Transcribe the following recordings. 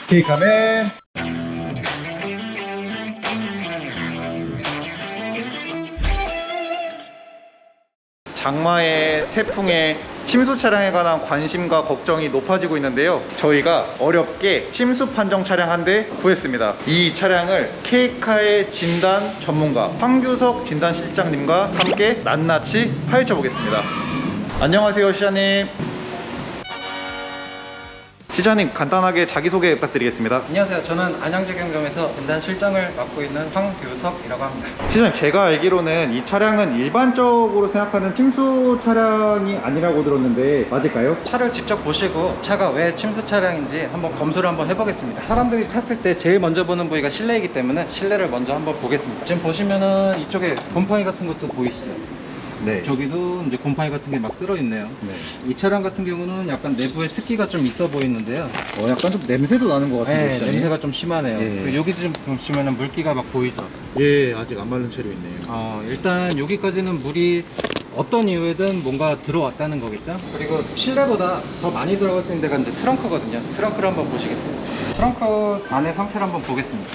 케이카맨. 장마에 태풍에 침수 차량에 관한 관심과 걱정이 높아지고 있는데요, 저희가 어렵게 침수 판정 차량 한 대 구했습니다. 이 차량을 케이카의 진단 전문가 황규석 진단실장님과 함께 낱낱이 파헤쳐 보겠습니다. 안녕하세요, 시장님. 시장님, 간단하게 자기소개 부탁드리겠습니다. 안녕하세요. 저는 안양제경점에서 진단 실장을 맡고 있는 황규석이라고 합니다. 시장님, 제가 알기로는 이 차량은 일반적으로 생각하는 침수 차량이 아니라고 들었는데 맞을까요? 차를 직접 보시고 차가 왜 침수 차량인지 한번 검수를 한번 해보겠습니다. 사람들이 탔을 때 제일 먼저 보는 부위가 실내이기 때문에 실내를 먼저 한번 보겠습니다. 지금 보시면은 이쪽에 곰팡이 같은 것도 보이시죠? 네. 저기도 이제 곰팡이 같은 게 막 쓸어 있네요. 네. 이 차량 같은 경우는 약간 내부에 습기가 좀 있어 보이는데요. 약간 좀 냄새도 나는 것 같은데. 네, 시장님? 냄새가 좀 심하네요. 예. 그리고 여기도 좀 보시면은 물기가 막 보이죠. 예, 아직 안 마른 채로 있네요. 일단 여기까지는 물이 어떤 이유에든 뭔가 들어왔다는 거겠죠. 그리고 실내보다 더 많이 들어갈 수 있는 데가 이제 트렁크거든요. 트렁크를 한번 보시겠어요? 트렁크 안의 상태를 한번 보겠습니다.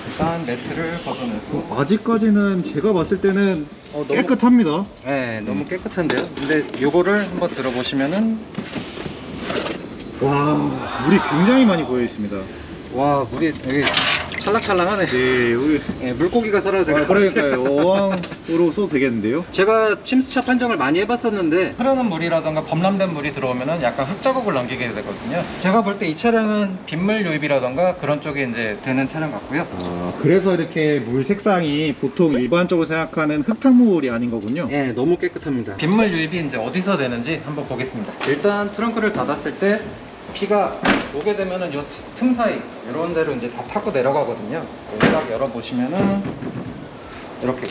일단 매트를 벗어내고, 아직까지는 제가 봤을 때는 너무- 깨끗합니다. 네, 너무 깨끗한데요. 근데 요거를 한번 들어보시면은, 와, 물이 굉장히 많이 고여 있습니다. 와, 물이 여기 찰랑찰랑하네. 네, 우리 네, 물고기가 살아야 될 것 같아요. 그러니까요. 어항으로 써도 되겠는데요? 제가 침수차 판정을 많이 해봤었는데 흐르는 물이라던가 범람된 물이 들어오면은 약간 흙자국을 남기게 되거든요. 제가 볼 때 이 차량은 빗물 유입이라던가 그런 쪽에 이제 되는 차량 같고요. 그래서 이렇게 물 색상이 보통 일반적으로 생각하는 흙탕물이 아닌 거군요. 예, 너무 깨끗합니다. 빗물 유입이 이제 어디서 되는지 한번 보겠습니다. 일단 트렁크를 닫았을 때 비가 오게 되면은 요 틈 사이 이런 데로 이제 다 타고 내려가거든요. 딱 열어보시면은 이렇게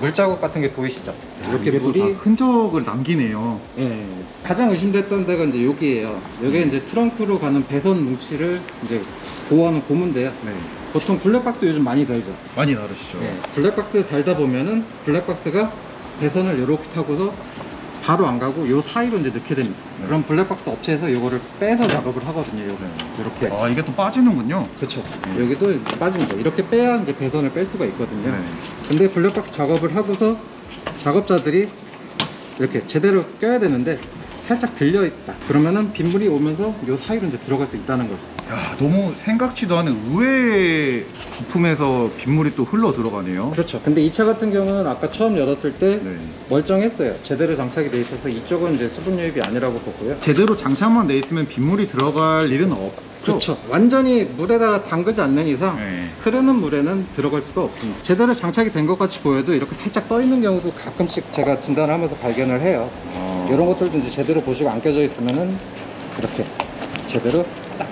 물자국 같은 게 보이시죠? 이렇게 물이 흔적을 남기네요. 예, 가장 의심됐던 데가 이제 여기예요. 여기 이제 트렁크로 가는 배선 뭉치를 이제 보호하는 고무인데요. 네, 보통 블랙박스 요즘 많이 달죠. 많이 다르시죠. 블랙박스 달다 보면은 블랙박스가 배선을 이렇게 타고서 바로 안 가고 요 사이로 이제 넣게 됩니다. 네. 그럼 블랙박스 업체에서 이거를 빼서 작업을 하거든요. 이렇게. 이게 또 빠지는군요. 그렇죠. 네. 여기도 빠진 거. 이렇게 빼야 이제 배선을 뺄 수가 있거든요. 네. 근데 블랙박스 작업을 하고서 작업자들이 이렇게 제대로 껴야 되는데 살짝 들려 있다. 그러면은 빗물이 오면서 요 사이로 이제 들어갈 수 있다는 거죠. 야, 너무 생각지도 않은 의외의 부품에서 빗물이 또 흘러 들어가네요. 그렇죠. 근데 이 차 같은 경우는 아까 처음 열었을 때 네. 멀쩡했어요. 제대로 장착이 돼 있어서 이쪽은 이제 수분 유입이 아니라고 보고요. 제대로 장착만 돼 있으면 빗물이 들어갈 일은 없죠. 그렇죠. 완전히 물에다가 담그지 않는 이상 네. 흐르는 물에는 들어갈 수가 없습니다. 제대로 장착이 된 것 같이 보여도 이렇게 살짝 떠 있는 경우도 가끔씩 제가 진단을 하면서 발견을 해요. 이런 것들도 이제 제대로 보시고 안 껴져 있으면은 이렇게 제대로 딱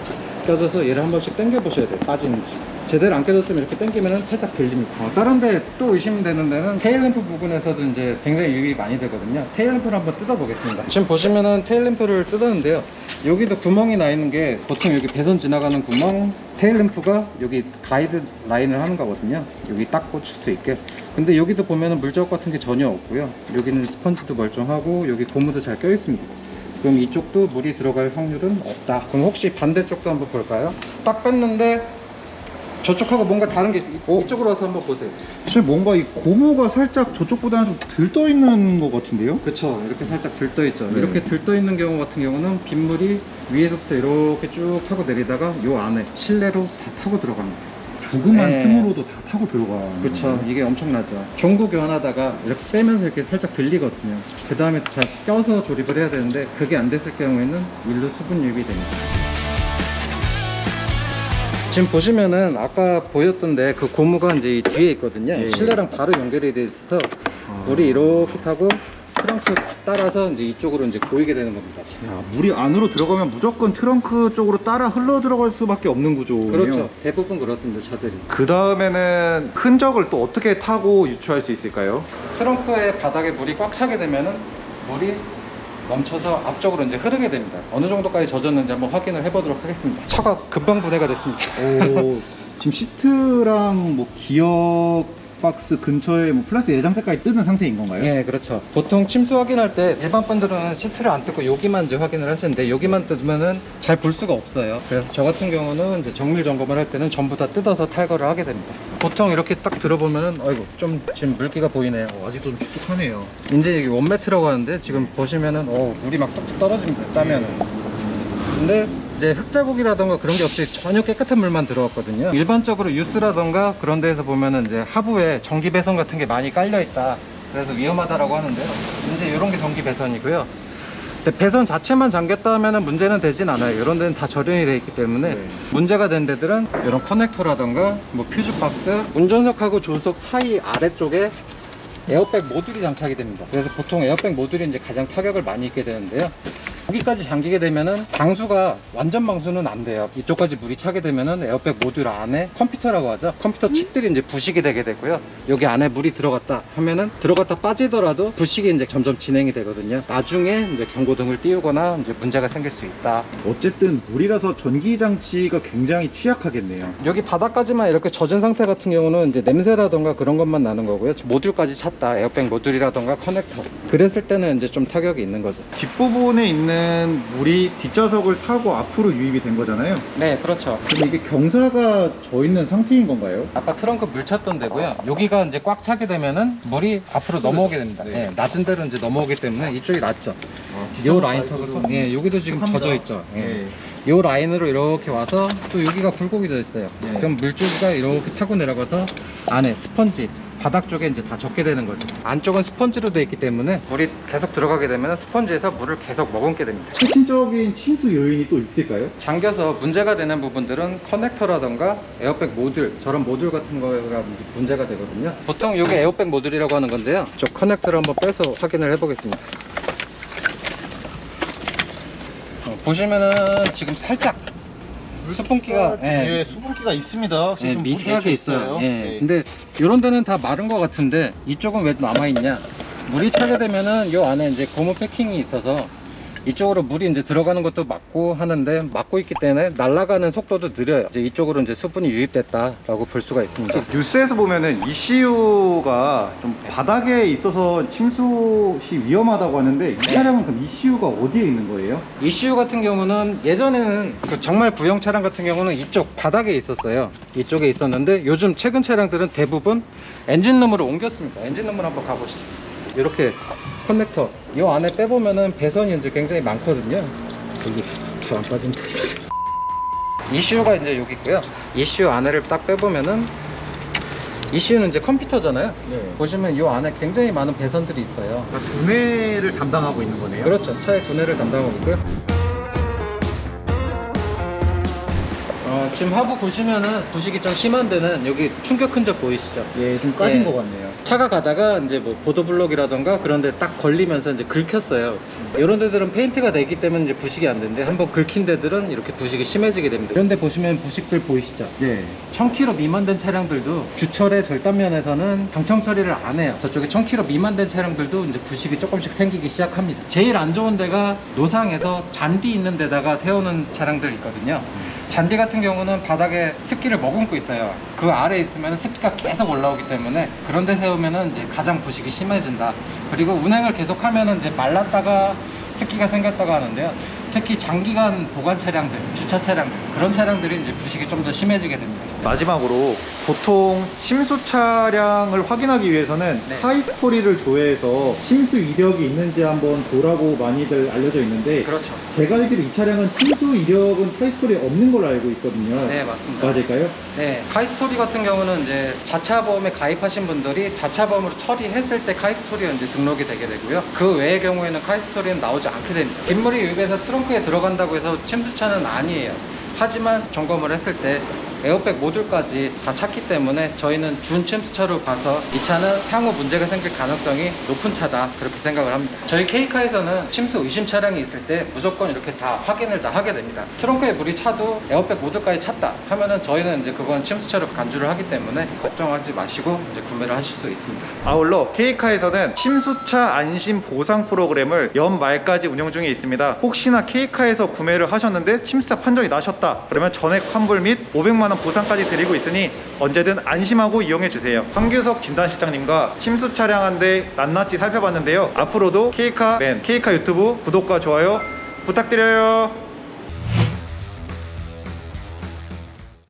껴져서 얘를 한 번씩 당겨 보셔야 돼요. 빠지는지. 제대로 안 껴졌으면 이렇게 당기면은 살짝 들립니다. 다른 데 또 의심되는 데는 테일램프 부분에서도 이제 굉장히 유입이 많이 되거든요. 테일램프를 한번 뜯어 보겠습니다. 지금 보시면은 테일램프를 뜯었는데요. 여기도 구멍이 나 있는 게 보통 여기 배선 지나가는 구멍, 테일램프가 여기 가이드 라인을 하는 거거든요. 여기 딱 꽂힐 수 있게. 근데 여기도 보면은 물자국 같은 게 전혀 없고요. 여기는 스펀지도 멀쩡하고 여기 고무도 잘 껴 있습니다. 그럼 이쪽도 물이 들어갈 확률은 없다. 그럼 혹시 반대쪽도 한번 볼까요? 딱 뺐는데 저쪽하고 뭔가 다른 게 있고 이쪽으로 와서 한번 보세요. 사실 뭔가 이 고무가 살짝 저쪽보다는 좀 들떠 있는 것 같은데요? 그쵸, 이렇게 살짝 들떠 있죠. 네. 이렇게 들떠 있는 경우 같은 경우는 빗물이 위에서부터 이렇게 쭉 타고 내리다가 요 안에 실내로 다 타고 들어갑니다. 조그만 네. 틈으로도 다 타고 들어가는 그렇죠. 거예요. 이게 엄청나죠. 전구 교환하다가 이렇게 빼면서 이렇게 살짝 들리거든요. 그 다음에 잘 껴서 조립을 해야 되는데 그게 안 됐을 경우에는 일로 수분 유입이 됩니다. 지금 보시면은 아까 보였던데 그 고무가 이제 이 뒤에 있거든요. 예. 실내랑 바로 연결이 돼 있어서 물이 이렇게 타고 트렁크 따라서 이제 이쪽으로 이제 보이게 되는 겁니다. 야, 물이 안으로 들어가면 무조건 트렁크 쪽으로 따라 흘러 들어갈 수밖에 없는 구조네요. 그렇죠. 대부분 그렇습니다. 차들이. 그 다음에는 흔적을 또 어떻게 타고 유추할 수 있을까요? 트렁크의 바닥에 물이 꽉 차게 되면은 물이 멈춰서 앞쪽으로 이제 흐르게 됩니다. 어느 정도까지 젖었는지 한번 확인을 해보도록 하겠습니다. 차가 금방 분해가 됐습니다. 오, 지금 시트랑 뭐 기어 박스 근처에 뭐 플라스틱 내장재까지 뜯은 상태인 건가요? 예, 그렇죠. 보통 침수 확인할 때 일반 분들은 시트를 안 뜯고 여기만 이제 확인을 하시는데 여기만 뜯으면은 잘 볼 수가 없어요. 그래서 저 같은 경우는 이제 정밀 점검을 할 때는 전부 다 뜯어서 탈거를 하게 됩니다. 보통 이렇게 딱 들어보면은 아이고 좀 지금 물기가 보이네요. 아직도 좀 축축하네요. 이제 이게 원매트라고 하는데 지금 보시면은 물이 막 뚝뚝 떨어집니다. 짜면은. 근데 이제 흙자국이라던가 그런 게 없이 전혀 깨끗한 물만 들어왔거든요. 일반적으로 유스라던가 그런 데에서 보면은 이제 하부에 전기 배선 같은 게 많이 깔려 있다. 그래서 위험하다라고 하는데요. 이제 이런 게 전기 배선이고요. 근데 배선 자체만 잠겼다 하면은 문제는 되진 않아요. 이런 데는 다 절연이 되어 있기 때문에 네. 문제가 되는 데들은 이런 커넥터라던가 뭐 퓨즈 박스, 운전석하고 조수석 사이 아래쪽에 에어백 모듈이 장착이 됩니다. 그래서 보통 에어백 모듈이 이제 가장 타격을 많이 입게 되는데요. 여기까지 잠기게 되면은 방수가 완전 방수는 안 돼요. 이쪽까지 물이 차게 되면은 에어백 모듈 안에 컴퓨터라고 하죠. 컴퓨터 칩들이 이제 부식이 되게 되고요. 여기 안에 물이 들어갔다 하면은 들어갔다 빠지더라도 부식이 이제 점점 진행이 되거든요. 나중에 이제 경고등을 띄우거나 이제 문제가 생길 수 있다. 어쨌든 물이라서 전기 장치가 굉장히 취약하겠네요. 여기 바닥까지만 이렇게 젖은 상태 같은 경우는 이제 냄새라던가 그런 것만 나는 거고요. 모듈까지 찼다. 에어백 모듈이라던가 커넥터. 그랬을 때는 이제 좀 타격이 있는 거죠. 뒷부분에 있는 물이 뒷좌석을 타고 앞으로 유입이 된 거잖아요. 네, 그렇죠. 그럼 이게 경사가 져 있는 상태인 건가요? 아까 트렁크 물 찼던 데고요. 여기가 이제 꽉 차게 되면은 물이 앞으로 넘어오게 됩니다. 네. 네, 낮은 데로 이제 넘어오기 때문에 이쪽이 낮죠. 요 뒷좌석 라인턱으로, 사이즈도 예, 여기도 지금 축축합니다. 젖어 있죠. 예. 네. 요 라인으로 이렇게 와서 또 여기가 굴곡이 져 있어요. 네. 그럼 물줄기가 이렇게 타고 내려가서 안에 스펀지 바닥 쪽에 이제 다 젖게 되는 거죠. 안쪽은 스펀지로 되어 있기 때문에 물이 계속 들어가게 되면 스펀지에서 물을 계속 머금게 됩니다. 핵심적인 침수 요인이 또 있을까요? 잠겨서 문제가 되는 부분들은 커넥터라던가 에어백 모듈, 저런 모듈 같은 거가 문제가 되거든요. 보통 이게 에어백 모듈이라고 하는 건데요. 저 커넥터를 한번 빼서 확인을 해보겠습니다. 보시면은 지금 살짝 수분기가 예, 수분기가 있습니다. 예, 미세하게 있어요. 예. 근데 이런 데는 다 마른 것 같은데 이쪽은 왜 남아있냐? 물이 차게 되면은 요 안에 이제 고무 패킹이 있어서 이쪽으로 물이 이제 들어가는 것도 막고 하는데 막고 있기 때문에 날아가는 속도도 느려요. 이제 이쪽으로 이제 수분이 유입됐다라고 볼 수가 있습니다. 뉴스에서 보면은 ECU가 좀 바닥에 있어서 침수 시 위험하다고 하는데 이 차량은 그럼 ECU가 어디에 있는 거예요? ECU 같은 경우는 예전에는 그 정말 구형 차량 같은 경우는 이쪽 바닥에 있었어요. 이쪽에 있었는데 요즘 최근 차량들은 대부분 엔진룸으로 옮겼습니다. 엔진룸으로 한번 가보시죠. 이렇게 커넥터 이 안에 빼보면은 배선이 이제 굉장히 많거든요. 여기 잘 안 빠진다. ECU가 이제 여기 있고요. ECU 안에를 딱 빼보면은 ECU는 이제 컴퓨터잖아요. 네. 보시면 이 안에 굉장히 많은 배선들이 있어요. 두뇌를 담당하고 있는 거네요. 그렇죠. 차의 두뇌를 담당하고 있고요. 지금 하부 보시면은 부식이 좀 심한 데는 여기 충격 흔적 보이시죠? 예, 좀 까진 예. 것 같네요. 차가 가다가 이제 뭐 보도블록이라던가 그런 데 딱 걸리면서 이제 긁혔어요. 이런 데들은 페인트가 되기 때문에 이제 부식이 안 되는데 한번 긁힌 데들은 이렇게 부식이 심해지게 됩니다. 이런 데 보시면 부식들 보이시죠? 예. 1000km 미만 된 차량들도 주철의 절단면에서는 방청 처리를 안 해요. 저쪽에 1000km 미만 된 차량들도 이제 부식이 조금씩 생기기 시작합니다. 제일 안 좋은 데가 노상에서 잔디 있는 데다가 세우는 차량들 있거든요. 잔디 같은 경우는 바닥에 습기를 머금고 있어요. 그 아래에 있으면 습기가 계속 올라오기 때문에 그런 데 세우면은 이제 가장 부식이 심해진다. 그리고 운행을 계속하면은 이제 말랐다가 습기가 생겼다가 하는데요. 특히 장기간 보관 차량들, 주차 차량들 그런 차량들이 이제 부식이 좀 더 심해지게 됩니다. 마지막으로 보통 침수 차량을 확인하기 위해서는 네. 하이스토리를 조회해서 침수 이력이 있는지 한번 보라고 많이들 알려져 있는데 그렇죠. 제가 알기로 이 차량은 침수 이력은 하이스토리에 없는 걸로 알고 있거든요. 네, 맞습니다. 맞을까요? 네, 카이스토리 같은 경우는 이제 자차 보험에 가입하신 분들이 자차 보험으로 처리했을 때 카이스토리가 이제 등록이 되게 되고요. 그 외의 경우에는 카이스토리는 나오지 않게 됩니다. 빗물이 유입해서 트렁크에 들어간다고 해서 침수차는 아니에요. 하지만 점검을 했을 때 에어백 모듈까지 다 찼기 때문에 저희는 준 침수차로 봐서 이 차는 향후 문제가 생길 가능성이 높은 차다 그렇게 생각을 합니다. 저희 K카에서는 침수 의심 차량이 있을 때 무조건 이렇게 다 확인을 다 하게 됩니다. 트렁크에 물이 차도 에어백 모듈까지 찼다 하면은 저희는 이제 그건 침수차로 간주를 하기 때문에 걱정하지 마시고 이제 구매를 하실 수 있습니다. 아울러 K카에서는 침수차 안심 보상 프로그램을 연말까지 운영 중에 있습니다. 혹시나 K카에서 구매를 하셨는데 침수차 판정이 나셨다 그러면 전액 환불 및 500만 50만 원 보상까지 드리고 있으니 언제든 안심하고 이용해 주세요. 황규석 진단실장님과 침수 차량 한 대 낱낱이 살펴봤는데요. 앞으로도 케이카 유튜브 구독과 좋아요 부탁드려요.